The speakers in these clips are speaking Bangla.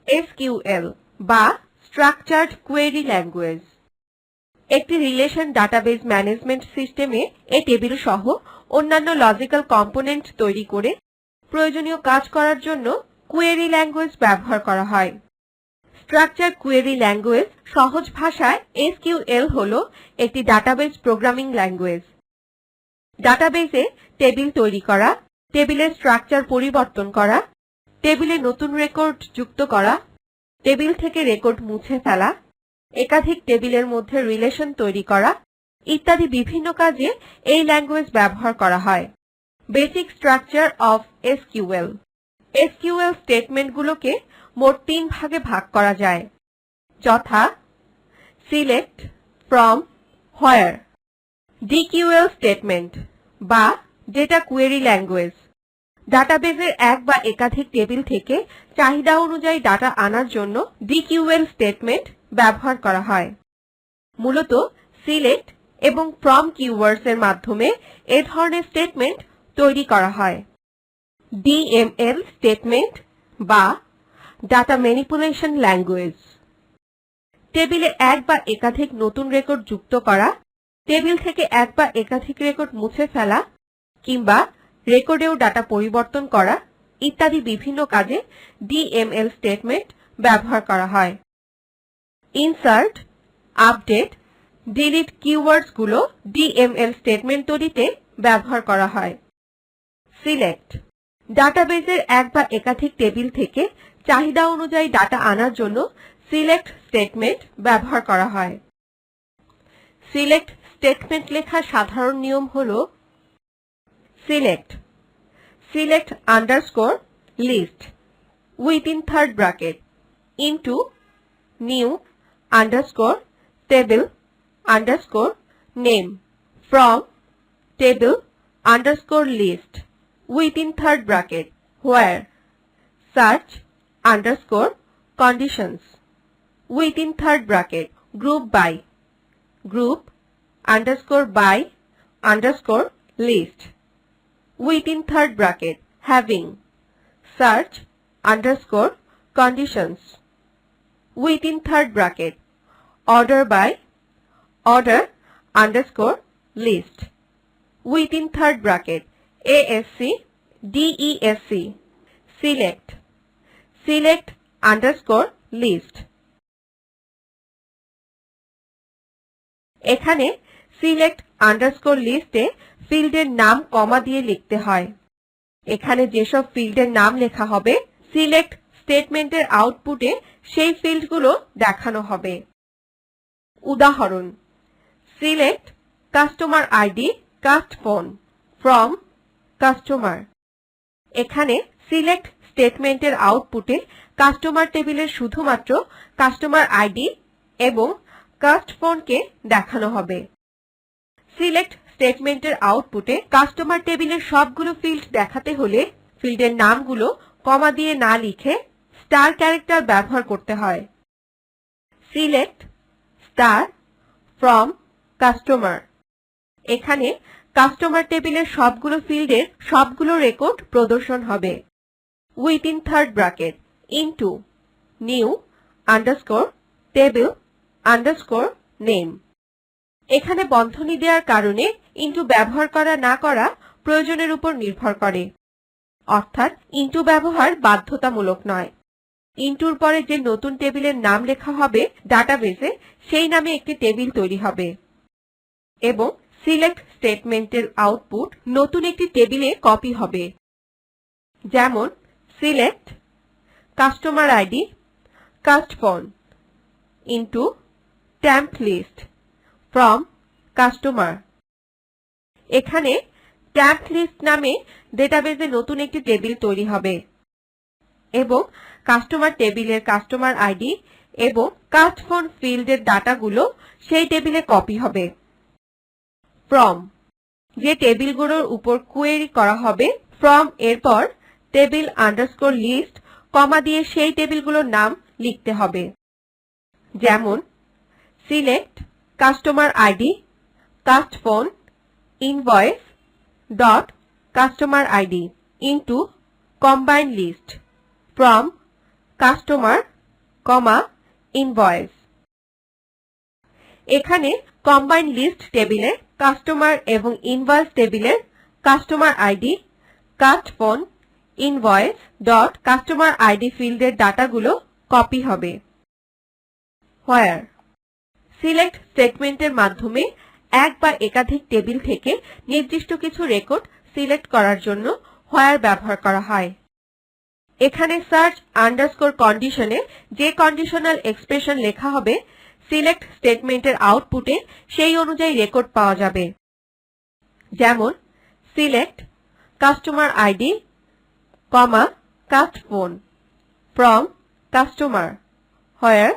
SQL বা স্ট্রাকচার্ড কোয়েরি ল্যাঙ্গুয়েজ। একটি রিলেশন ডাটাবেজ ম্যানেজমেন্ট সিস্টেমে এই টেবিল সহ অন্যান্য লজিক্যাল কম্পোনেন্ট তৈরি করে প্রয়োজনীয় কাজ করার জন্য কোয়েরি ল্যাঙ্গুয়েজ ব্যবহার করা হয়। স্ট্রাকচার্ড কোয়েরি ল্যাঙ্গুয়েজ সহজ ভাষায় SQL হল একটি ডাটাবেজ প্রোগ্রামিং ল্যাঙ্গুয়েজ। ডাটাবেজে টেবিল তৈরি করা, টেবিলের স্ট্রাকচার পরিবর্তন করা, টেবিলে নতুন রেকর্ড যুক্ত করা, টেবিল থেকে রেকর্ড মুছে ফেলা, একাধিক টেবিলের মধ্যে রিলেশন তৈরি করা ইত্যাদি বিভিন্ন কাজে এই ল্যাঙ্গুয়েজ ব্যবহার করা হয়। Basic structure of SQL। SQL স্টেটমেন্টগুলোকে মোট 3 ভাগে ভাগ করা যায়, যথা select, from, where. DQL statement বা ডেটা কোয়েরি ল্যাঙ্গুয়েজ। ডাটাবেজের এক বা একাধিক টেবিল থেকে চাহিদা অনুযায়ী ডাটা আনার জন্য DQL স্টেটমেন্ট ব্যবহার করা হয়। মূলত সিলেক্ট এবং ফ্রম কিওয়ার্ডস এর মাধ্যমে এ ধরনের স্টেটমেন্ট তৈরি করা হয়। DML স্টেটমেন্ট বা ডাটা ম্যানিপুলেশন ল্যাঙ্গুয়েজ। টেবিলে এক বা একাধিক নতুন রেকর্ড যুক্ত করা, টেবিল থেকে এক বা একাধিক রেকর্ড মুছে ফেলা কিংবা রেকর্ডেও ডাটা পরিবর্তন করা ইত্যাদি বিভিন্ন কাজে DML স্টেটমেন্ট ব্যবহার করা হয়। ইনসার্ট, আপডেট, ডিলিট কিওয়ার্ডসগুলো DML স্টেটমেন্ট তৈরিতে ব্যবহার করা হয়। সিলেক্ট, ডাটাবেজের এক বা একাধিক টেবিল থেকে চাহিদা অনুযায়ী ডাটা আনার জন্য সিলেক্ট স্টেটমেন্ট ব্যবহার করা হয়। সিলেক্ট স্টেটমেন্ট লেখার সাধারণ নিয়ম হল select underscore list within third bracket into new underscore table underscore name from table underscore list within third bracket where search underscore conditions within third bracket group by group underscore by underscore list within third bracket having search underscore conditions within third bracket order by order underscore list within third bracket ASC DESC select underscore list। এখানে সিলেক্ট আন্ডারস্কোর লিস্টে ফিল্ডের নাম কমা দিয়ে লিখতে হয়। এখানে যেসব ফিল্ডের নাম লেখা হবে সিলেক্ট স্টেটমেন্টের আউটপুটে সেই ফিল্ডগুলো দেখানো হবে। উদাহরণ: select customer ID cust phone from customer. এখানে সিলেক্ট স্টেটমেন্টের আউটপুটে কাস্টমার টেবিলের শুধুমাত্র কাস্টমার আইডি এবং কাস্ট ফোনকে দেখানো হবে। সিলেক্ট স্টেটমেন্টের আউটপুটে কাস্টমার টেবিলের সবগুলো ফিল্ড দেখাতে হলে ফিল্ডের নামগুলো কমা দিয়ে না লিখে স্টার ক্যারেক্টার ব্যবহার করতে হয়। Select star from customer. এখানে কাস্টমার টেবিলের সবগুলো ফিল্ডের সবগুলো রেকর্ড প্রদর্শন হবে। Within third bracket into new underscore table underscore name. এখানে বন্ধনী দেওয়ার কারণে ইনটু ব্যবহার করা না করা প্রয়োজনের উপর নির্ভর করে, অর্থাৎ ইনটু ব্যবহার বাধ্যতামূলক নয়। ইনটুর পরে যে নতুন টেবিলের নাম লেখা হবে ডাটাবেজে সেই নামে একটি টেবিল তৈরি হবে এবং সিলেক্ট স্টেটমেন্টের আউটপুট নতুন একটি টেবিলে কপি হবে। যেমন select customer ID cust phone into temp list from customer. এখানে টেম্প লিস্ট নামে ডেটাবেজে নতুন একটি টেবিল তৈরি হবে এবং কাস্টমার টেবিলের কাস্টমার আইডি এবং কাস্ট ফোন ফিল্ডের ডাটাগুলো সেই টেবিলে কপি হবে। ফ্রম, যে টেবিলগুলোর উপর কোয়েরি করা হবে ফ্রম এরপর টেবিল আন্ডারস্কোর লিস্ট কমা দিয়ে সেই টেবিলগুলোর নাম লিখতে হবে। যেমন select customer ID cust phone invoice dot customer ID into combined list from customer comma invoice. এখানে কম্বাইন লিস্ট টেবিলে কাস্টমার এবং ইনভয়েস টেবিলের customer ID, cust phone, invoice dot customer ID ফিল্ডের ডাটাগুলো কপি হবে। হোয়ার সিলেক্ট স্টেটমেন্টের মাধ্যমে এক বা একাধিক টেবিল থেকে নির্দিষ্ট কিছু রেকর্ড সিলেক্ট করার জন্য হোয়ার ব্যবহার করা হয়। এখানে সার্চ আন্ডারস্কোর কন্ডিশনে যে কন্ডিশনাল এক্সপ্রেশন লেখা হবে সিলেক্ট স্টেটমেন্টের আউটপুটে সেই অনুযায়ী রেকর্ড পাওয়া যাবে। যেমন select customer ID, comma cust phone from customer, where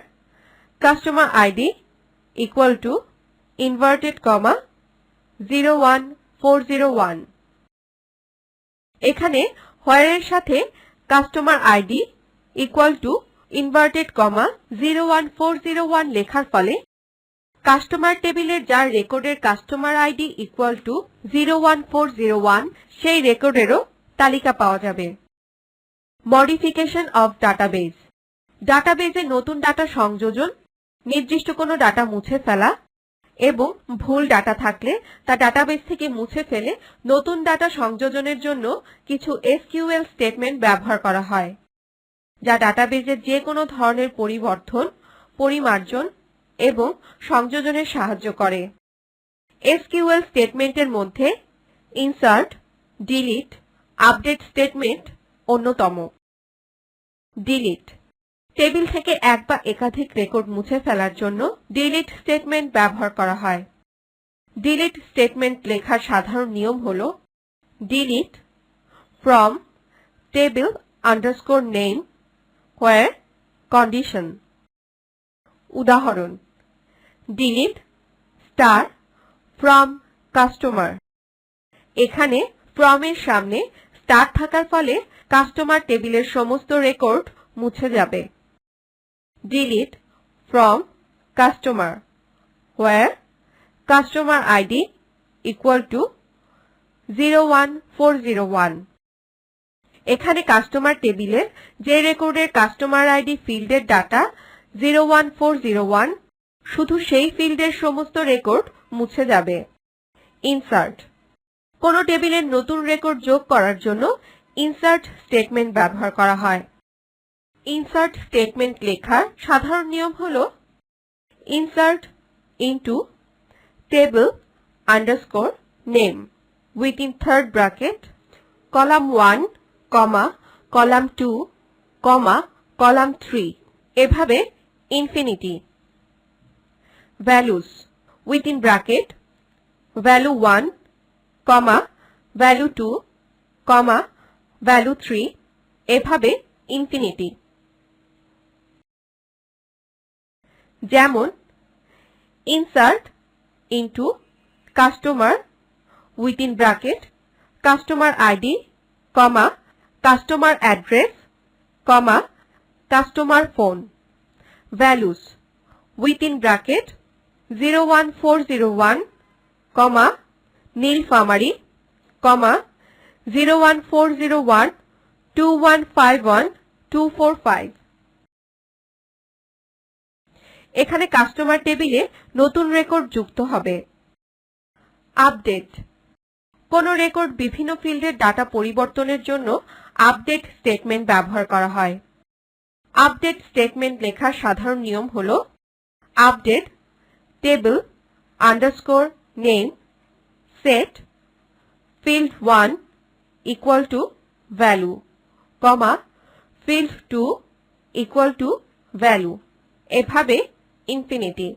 customer ID equal to inverted comma 01401। এখানে হোয়ার এর সাথে customer ID equal to inverted comma 01401 লেখার ফলে কাস্টমার টেবিলের যার রেকর্ডের কাস্টমার আইডি ইকুয়াল টু 01401 সেই রেকর্ডেরও তালিকা পাওয়া যাবে। মডিফিকেশন অফ ডাটাবেজ ডাটাবেজে নতুন ডাটা সংযোজন, নির্দিষ্ট কোনো ডাটা মুছে ফেলা এবং ভুল ডাটা থাকলে তা ডাটাবেজ থেকে মুছে ফেলে নতুন ডাটা সংযোজনের জন্য কিছু এসকিউএল স্টেটমেন্ট ব্যবহার করা হয়, যা ডাটাবেজের যে কোনো ধরনের পরিবর্তন, পরিমার্জন এবং সংযোজনে সাহায্য করে। এসকিউএল স্টেটমেন্টের মধ্যে ইনসার্ট, ডিলিট, আপডেট স্টেটমেন্ট অন্যতম। ডিলিট টেবিল থেকে এক বা একাধিক রেকর্ড মুছে ফেলার জন্য ডিলিট স্টেটমেন্ট ব্যবহার করা হয়। ডিলিট স্টেটমেন্ট লেখার সাধারণ নিয়ম হল delete from table underscore name where condition. উদাহরণ ডিলিট স্টার ফ্রম কাস্টমার। এখানে ফ্রম এর সামনে স্টার থাকার ফলে কাস্টমার টেবিলের সমস্ত রেকর্ড মুছে যাবে। Delete from customer where customer ID equal two 01401। এখানে কাস্টমার টেবিলের যে রেকর্ডের কাস্টমার আইডি ফিল্ডের ডাটা 01401 শুধু সেই ফিল্ডের সমস্ত রেকর্ড মুছে যাবে। ইনসার্ট কোন টেবিলের নতুন রেকর্ড যোগ করার জন্য ইনসার্ট স্টেটমেন্ট ব্যবহার করা হয়। ইনসার্ট স্টেটমেন্ট লেখার সাধারণ নিয়ম হল insert into table underscore name within third bracket column 1, comma column 2, comma column 3 এভাবে infinity. Values within bracket value 1, comma value 2, comma value 3 এভাবে ইনফিনিটি। যেমন insert into customer within bracket customer ID, comma customer address, comma customer phone. Values within bracket 01401, comma Nilphamari, comma 01401 2151 245। এখানে কাস্টমার টেবিলে নতুন রেকর্ড যুক্ত হবে। আপডেট কোন রেকর্ড বিভিন্ন ফিল্ডের ডাটা পরিবর্তনের জন্য আপডেট স্টেটমেন্ট ব্যবহার করা হয়। আপডেট স্টেটমেন্ট লেখার সাধারণ নিয়ম হল update table underscore name set field 1 equal to value, comma field 2 equal to value এভাবে infinity.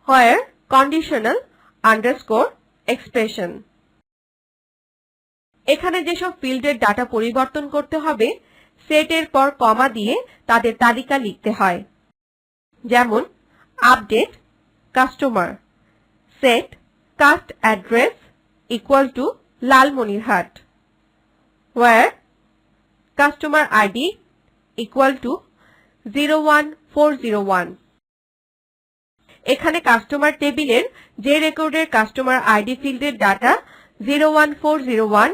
Where conditional underscore expression এখানে যেসব ফিল্ডের ডাটা পরিবর্তন করতে হবে সেটের পর কমা দিয়ে তাদের তালিকা লিখতে হয়। যেমন update customer set cust address equal to Lalmonirhat, where customer ID equal to 01401। এখানে কাস্টমার টেবিলের যে রেকর্ডের কাস্টমার আইডি ফিল্ডের ডাটা 01401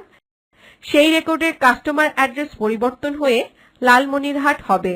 সেই রেকর্ডের কাস্টমার অ্যাড্রেস পরিবর্তন হয়ে লালমনিরহাট হবে।